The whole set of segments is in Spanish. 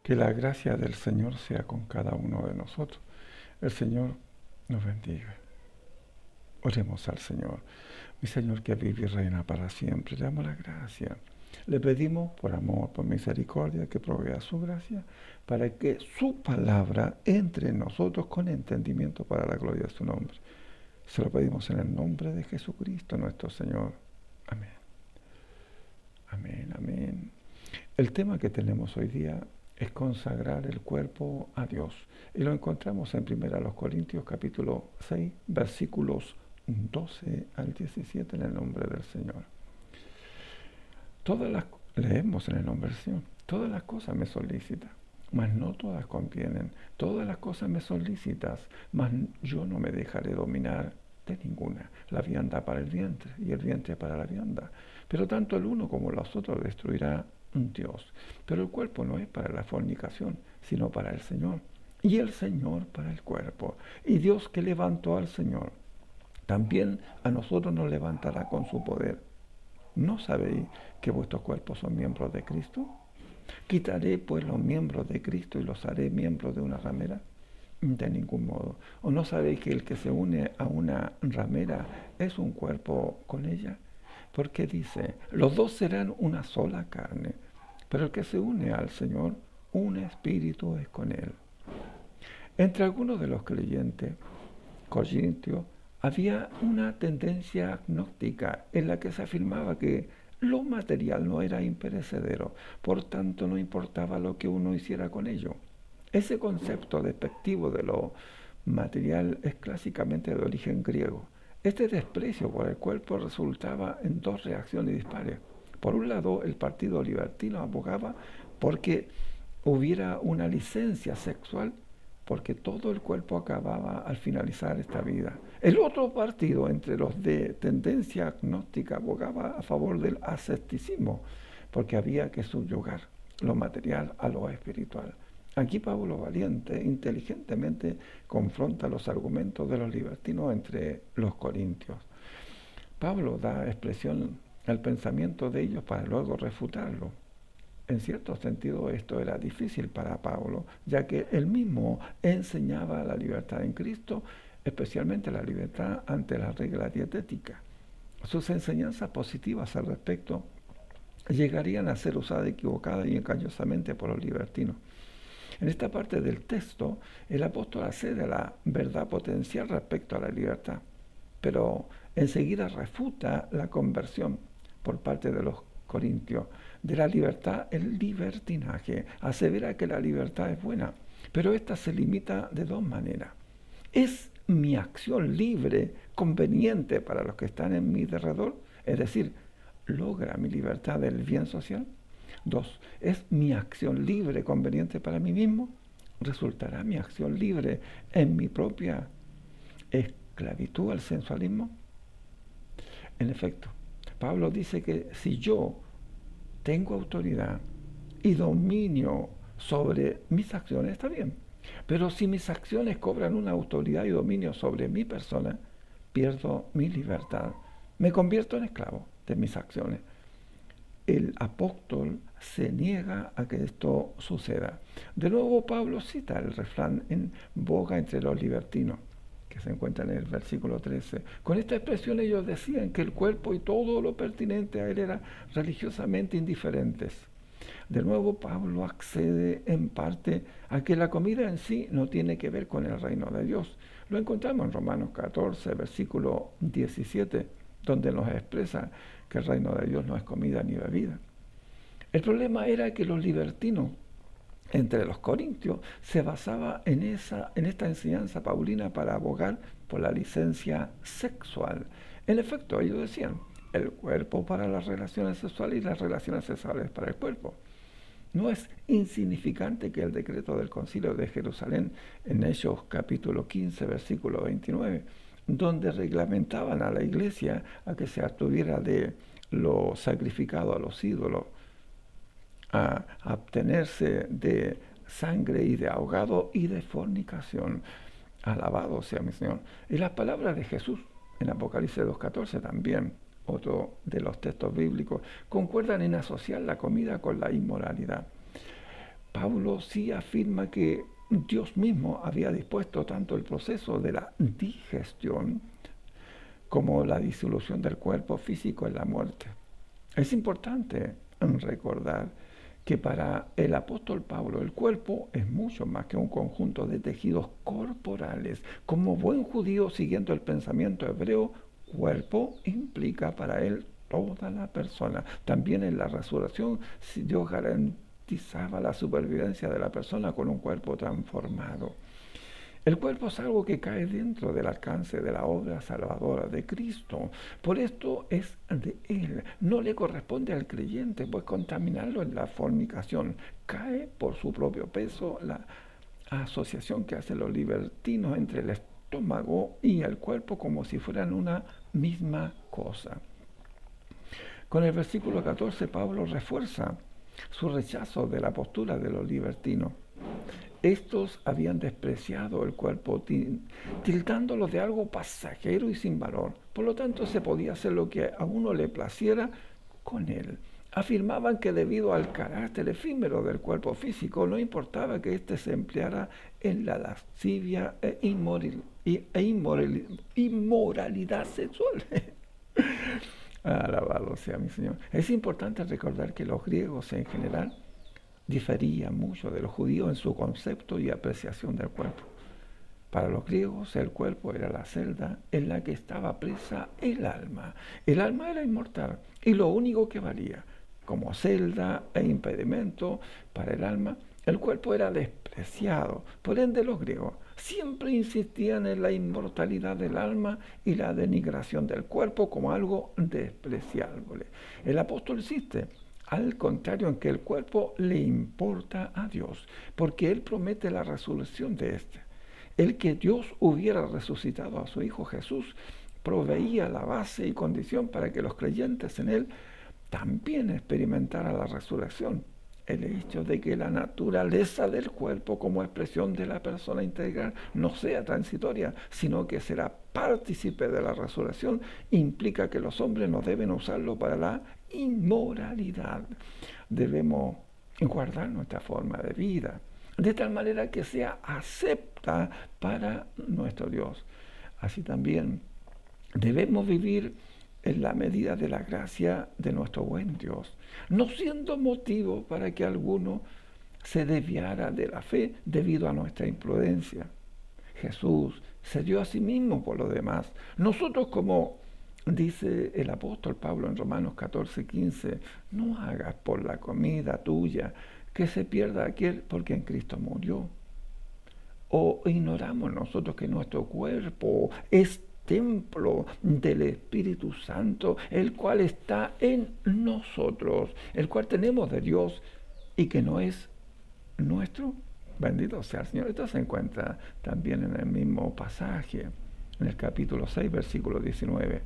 Que la gracia del Señor sea con cada uno de nosotros. El Señor nos bendiga. Oremos al Señor. Mi Señor que vive y reina para siempre, le damos la gracia. Le pedimos por amor, por misericordia, que provea su gracia para que su palabra entre en nosotros con entendimiento para la gloria de su nombre. Se lo pedimos en el nombre de Jesucristo nuestro Señor. Amén. Amén, amén. El tema que tenemos hoy día es consagrar el cuerpo a Dios. Y lo encontramos en 1 Corintios capítulo 6, versículos 12 al 17 en el nombre del Señor. Leemos en el nombre del Señor. Todas las cosas me son lícitas, mas no todas convienen. Todas las cosas me son lícitas, mas yo no me dejaré dominar de ninguna. La vianda para el vientre y el vientre para la vianda. Pero tanto el uno como los otros destruirá Dios. Pero el cuerpo no es para la fornicación, sino para el Señor. Y el Señor para el cuerpo. Y Dios que levantó al Señor, también a nosotros nos levantará con su poder. ¿No sabéis que vuestros cuerpos son miembros de Cristo? ¿Quitaré pues los miembros de Cristo y los haré miembros de una ramera? De ningún modo. ¿O no sabéis que el que se une a una ramera es un cuerpo con ella? Porque dice, los dos serán una sola carne, pero el que se une al Señor, un espíritu es con él. Entre algunos de los creyentes corintios había una tendencia gnóstica en la que se afirmaba que lo material no era imperecedero, por tanto no importaba lo que uno hiciera con ello. Ese concepto despectivo de lo material es clásicamente de origen griego. Este desprecio por el cuerpo resultaba en dos reacciones dispares. Por un lado, el partido libertino abogaba porque hubiera una licencia sexual porque todo el cuerpo acababa al finalizar esta vida. El otro partido, entre los de tendencia agnóstica, abogaba a favor del asceticismo, porque había que subyugar lo material a lo espiritual. Aquí Pablo Valiente inteligentemente confronta los argumentos de los libertinos entre los corintios. Pablo da expresión al pensamiento de ellos para luego refutarlo. En cierto sentido esto era difícil para Pablo, ya que él mismo enseñaba la libertad en Cristo, especialmente la libertad ante la regla dietética. Sus enseñanzas positivas al respecto llegarían a ser usadas equivocada y engañosamente por los libertinos. En esta parte del texto, el apóstol accede a la verdad potencial respecto a la libertad, pero enseguida refuta la conversión por parte de los corintios. De la libertad, el libertinaje. Asevera que la libertad es buena, pero esta se limita de dos maneras. ¿Es mi acción libre conveniente para los que están en mi derredor? Es decir, ¿logra mi libertad del bien social? Dos, ¿es mi acción libre conveniente para mí mismo? ¿Resultará mi acción libre en mi propia esclavitud al sensualismo? En efecto, Pablo dice que si yo tengo autoridad y dominio sobre mis acciones, está bien. Pero si mis acciones cobran una autoridad y dominio sobre mi persona, pierdo mi libertad. Me convierto en esclavo de mis acciones. El apóstol se niega a que esto suceda. De nuevo Pablo cita el refrán en boga entre los libertinos, que se encuentra en el versículo 13. Con esta expresión ellos decían que el cuerpo y todo lo pertinente a él era religiosamente indiferentes. De nuevo Pablo accede en parte a que la comida en sí no tiene que ver con el reino de Dios. Lo encontramos en Romanos 14, versículo 17, donde nos expresa que el reino de Dios no es comida ni bebida. El problema era que los libertinos entre los corintios se basaba en esta enseñanza paulina para abogar por la licencia sexual. En efecto, ellos decían, el cuerpo para las relaciones sexuales y las relaciones sexuales para el cuerpo. No es insignificante que el decreto del Concilio de Jerusalén en Hechos capítulo 15, versículo 29, donde reglamentaban a la iglesia a que se abstuviera de lo sacrificado a los ídolos, a abstenerse de sangre y de ahogado y de fornicación. Alabado sea mi Señor. Y las palabras de Jesús en Apocalipsis 2.14 también, otro de los textos bíblicos, concuerdan en asociar la comida con la inmoralidad. Pablo sí afirma que Dios mismo había dispuesto tanto el proceso de la digestión como la disolución del cuerpo físico en la muerte. Es importante recordar que para el apóstol Pablo el cuerpo es mucho más que un conjunto de tejidos corporales. Como buen judío, siguiendo el pensamiento hebreo, cuerpo implica para él toda la persona. También en la resurrección, si Dios garantizaba la supervivencia de la persona con un cuerpo transformado. El cuerpo es algo que cae dentro del alcance de la obra salvadora de Cristo. Por esto es de Él. No le corresponde al creyente, pues contaminarlo en la fornicación. Cae por su propio peso la asociación que hacen los libertinos entre el estómago y el cuerpo como si fueran una misma cosa. Con el versículo 14, Pablo refuerza su rechazo de la postura de los libertinos. Estos habían despreciado el cuerpo, tildándolo de algo pasajero y sin valor. Por lo tanto, se podía hacer lo que a uno le placiera con él. Afirmaban que debido al carácter efímero del cuerpo físico, no importaba que éste se empleara en la lascivia inmoralidad sexual. Alabado sea mi Señor. Es importante recordar que los griegos en general diferían mucho de los judíos en su concepto y apreciación del cuerpo. Para los griegos el cuerpo era la celda en la que estaba presa el alma. El alma era inmortal y lo único que valía como celda e impedimento para el alma, el cuerpo era despreciado. Por ende los griegos siempre insistían en la inmortalidad del alma y la denigración del cuerpo como algo despreciable. El apóstol insiste al contrario, en que el cuerpo le importa a Dios, porque Él promete la resurrección de éste. El que Dios hubiera resucitado a su Hijo Jesús proveía la base y condición para que los creyentes en Él también experimentaran la resurrección. El hecho de que la naturaleza del cuerpo como expresión de la persona integral no sea transitoria, sino que será partícipe de la resurrección, implica que los hombres no deben usarlo para la inmoralidad. Debemos guardar nuestra forma de vida, de tal manera que sea acepta para nuestro Dios. Así también debemos vivir en la medida de la gracia de nuestro buen Dios, no siendo motivo para que alguno se desviara de la fe debido a nuestra imprudencia. Jesús se dio a sí mismo por lo demás. Nosotros, como dice el apóstol Pablo en Romanos 14:15, no hagas por la comida tuya que se pierda aquel por quien Cristo murió. ¿O ignoramos nosotros que nuestro cuerpo es templo del Espíritu Santo, el cual está en nosotros, el cual tenemos de Dios y que no es nuestro? Bendito sea el Señor. Esto se encuentra también en el mismo pasaje, en el capítulo 6, versículo 19.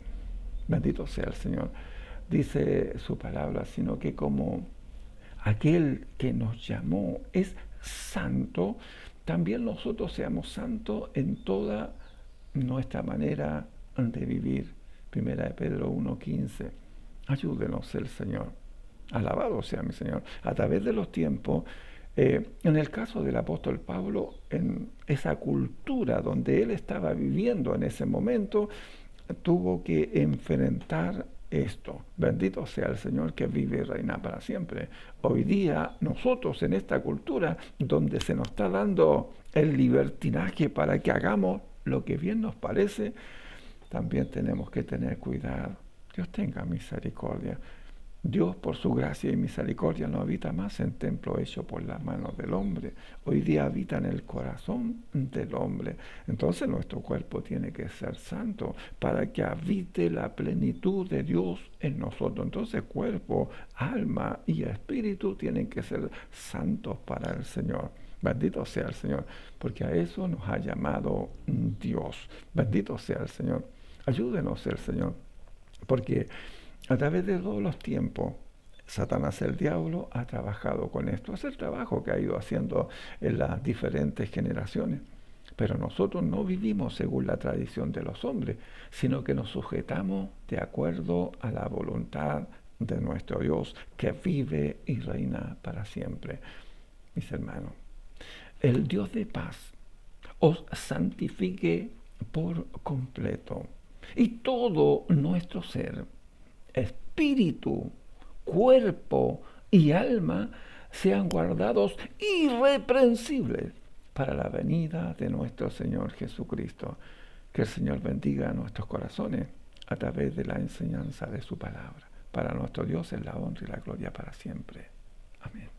Bendito sea el Señor. Dice su palabra, sino que como aquel que nos llamó es santo, también nosotros seamos santos en toda nuestra manera de vivir. Primera de Pedro 1:15. Ayúdenos el Señor. Alabado sea mi Señor. A través de los tiempos, en el caso del apóstol Pablo, en esa cultura donde él estaba viviendo en ese momento, tuvo que enfrentar esto. Bendito sea el Señor que vive y reina para siempre. Hoy día nosotros en esta cultura donde se nos está dando el libertinaje para que hagamos lo que bien nos parece, también tenemos que tener cuidado. Dios tenga misericordia. Dios, por su gracia y misericordia, no habita más en templo hecho por las manos del hombre. Hoy día habita en el corazón del hombre. Entonces nuestro cuerpo tiene que ser santo para que habite la plenitud de Dios en nosotros. Entonces cuerpo, alma y espíritu tienen que ser santos para el Señor. Bendito sea el Señor, porque a eso nos ha llamado Dios. Bendito sea el Señor. Ayúdenos el Señor, porque a través de todos los tiempos, Satanás, el diablo, ha trabajado con esto. Es el trabajo que ha ido haciendo en las diferentes generaciones. Pero nosotros no vivimos según la tradición de los hombres, sino que nos sujetamos de acuerdo a la voluntad de nuestro Dios, que vive y reina para siempre. mis hermanos. El Dios de paz os santifique por completo, y todo nuestro ser, espíritu, cuerpo y alma sean guardados irreprensibles para la venida de nuestro Señor Jesucristo. Que el Señor bendiga a nuestros corazones a través de la enseñanza de su palabra. Para nuestro Dios es la honra y la gloria para siempre. Amén.